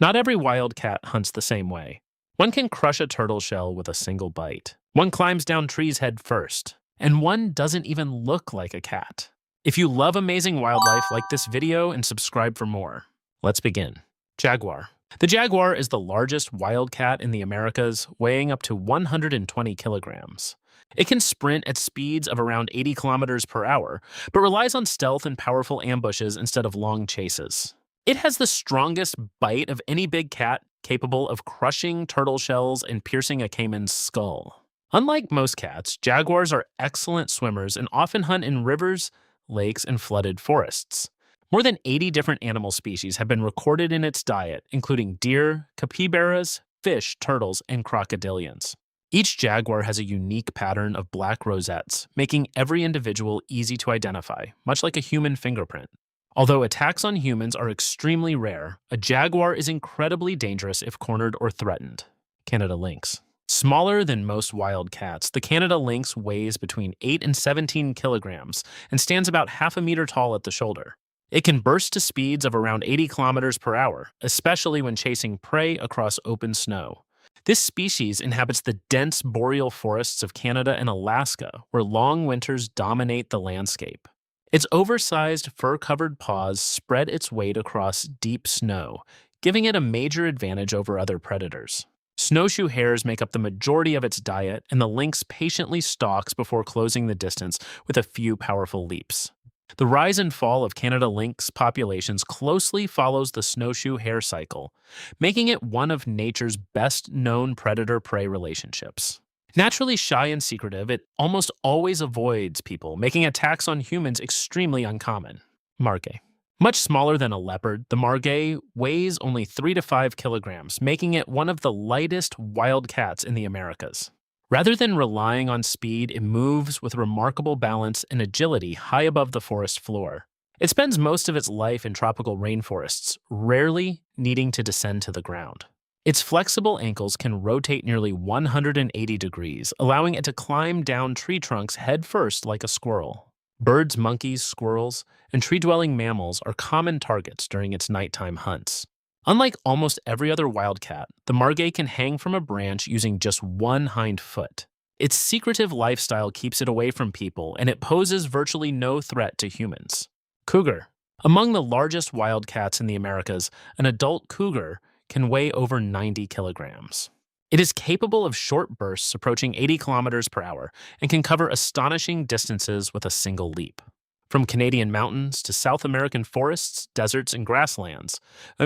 Not every wildcat hunts the same way. One can crush a turtle shell with a single bite. One climbs down trees head first. And one doesn't even look like a cat. If you love amazing wildlife, like this video and subscribe for more. Let's begin. Jaguar. The jaguar is the largest wildcat in the Americas, weighing up to 120 kilograms. It can sprint at speeds of around 80 kilometers per hour, but relies on stealth and powerful ambushes instead of long chases. It has the strongest bite of any big cat, capable of crushing turtle shells and piercing a caiman's skull. Unlike most cats, jaguars are excellent swimmers and often hunt in rivers, lakes, and flooded forests. More than 80 different animal species have been recorded in its diet, including deer, capybaras, fish, turtles, and crocodilians. Each jaguar has a unique pattern of black rosettes, making every individual easy to identify, much like a human fingerprint. Although attacks on humans are extremely rare, a jaguar is incredibly dangerous if cornered or threatened. Canada Lynx. Smaller than most wild cats, the Canada Lynx weighs between 8 and 17 kilograms and stands about half a meter tall at the shoulder. It can burst to speeds of around 80 kilometers per hour, especially when chasing prey across open snow. This species inhabits the dense boreal forests of Canada and Alaska, where long winters dominate the landscape. Its oversized, fur-covered paws spread its weight across deep snow, giving it a major advantage over other predators. Snowshoe hares make up the majority of its diet, and the lynx patiently stalks before closing the distance with a few powerful leaps. The rise and fall of Canada lynx populations closely follows the snowshoe hare cycle, making it one of nature's best-known predator-prey relationships. Naturally shy and secretive, it almost always avoids people, making attacks on humans extremely uncommon. Margay. Much smaller than a leopard, the margay weighs only 3 to 5 kilograms, making it one of the lightest wild cats in the Americas. Rather than relying on speed, it moves with remarkable balance and agility high above the forest floor. It spends most of its life in tropical rainforests, rarely needing to descend to the ground. Its flexible ankles can rotate nearly 180 degrees, allowing it to climb down tree trunks head first like a squirrel. Birds, monkeys, squirrels, and tree-dwelling mammals are common targets during its nighttime hunts. Unlike almost every other wildcat, the margay can hang from a branch using just one hind foot. Its secretive lifestyle keeps it away from people, and it poses virtually no threat to humans. Cougar. Among the largest wildcats in the Americas, an adult cougar can weigh over 90 kilograms. It is capable of short bursts approaching 80 kilometers per hour and can cover astonishing distances with a single leap. From Canadian mountains to South American forests, deserts, and grasslands,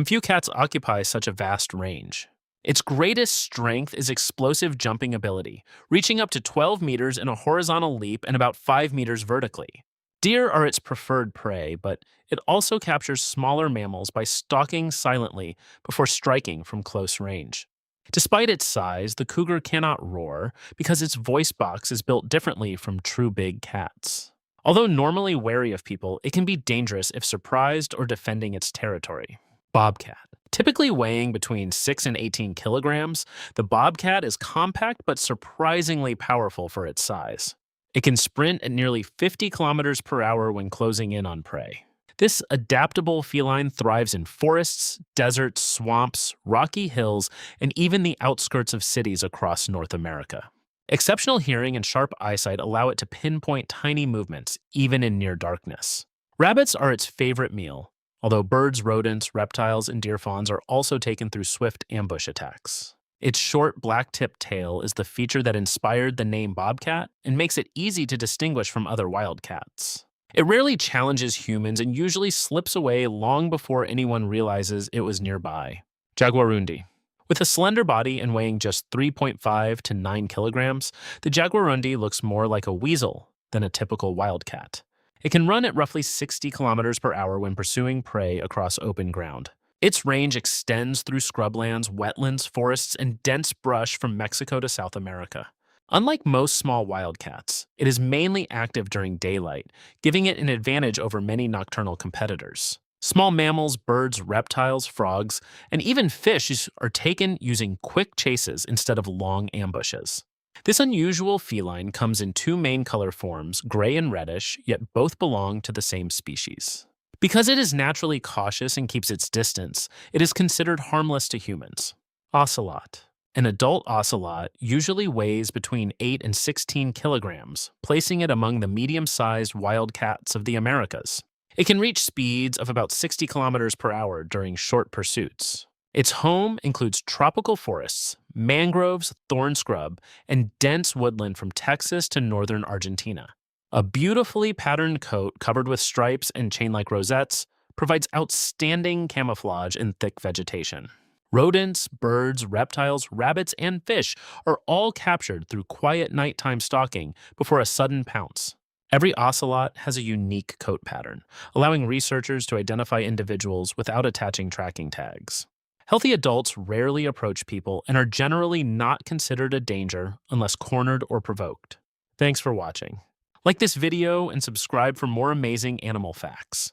few cats occupy such a vast range. Its greatest strength is explosive jumping ability, reaching up to 12 meters in a horizontal leap and about 5 meters vertically. Deer are its preferred prey, but it also captures smaller mammals by stalking silently before striking from close range. Despite its size, the cougar cannot roar because its voice box is built differently from true big cats. Although normally wary of people, it can be dangerous if surprised or defending its territory. Bobcat. Typically weighing between 6 and 18 kilograms, the bobcat is compact but surprisingly powerful for its size. It can sprint at nearly 50 kilometers per hour when closing in on prey. This adaptable feline thrives in forests, deserts, swamps, rocky hills, and even the outskirts of cities across North America. Exceptional hearing and sharp eyesight allow it to pinpoint tiny movements, even in near darkness. Rabbits are its favorite meal, although birds, rodents, reptiles, and deer fawns are also taken through swift ambush attacks. Its short, black-tipped tail is the feature that inspired the name bobcat and makes it easy to distinguish from other wildcats. It rarely challenges humans and usually slips away long before anyone realizes it was nearby. Jaguarundi. With a slender body and weighing just 3.5 to 9 kilograms, the Jaguarundi looks more like a weasel than a typical wildcat. It can run at roughly 60 kilometers per hour when pursuing prey across open ground. Its range extends through scrublands, wetlands, forests, and dense brush from Mexico to South America. Unlike most small wildcats, it is mainly active during daylight, giving it an advantage over many nocturnal competitors. Small mammals, birds, reptiles, frogs, and even fish are taken using quick chases instead of long ambushes. This unusual feline comes in two main color forms, gray and reddish, yet both belong to the same species. Because it is naturally cautious and keeps its distance, it is considered harmless to humans. Ocelot. An adult ocelot usually weighs between 8 and 16 kilograms, placing it among the medium-sized wild cats of the Americas. It can reach speeds of about 60 kilometers per hour during short pursuits. Its home includes tropical forests, mangroves, thorn scrub, and dense woodland from Texas to northern Argentina. A beautifully patterned coat covered with stripes and chain-like rosettes provides outstanding camouflage in thick vegetation. Rodents, birds, reptiles, rabbits, and fish are all captured through quiet nighttime stalking before a sudden pounce. Every ocelot has a unique coat pattern, allowing researchers to identify individuals without attaching tracking tags. Healthy adults rarely approach people and are generally not considered a danger unless cornered or provoked. Thanks for watching. Like this video and subscribe for more amazing animal facts.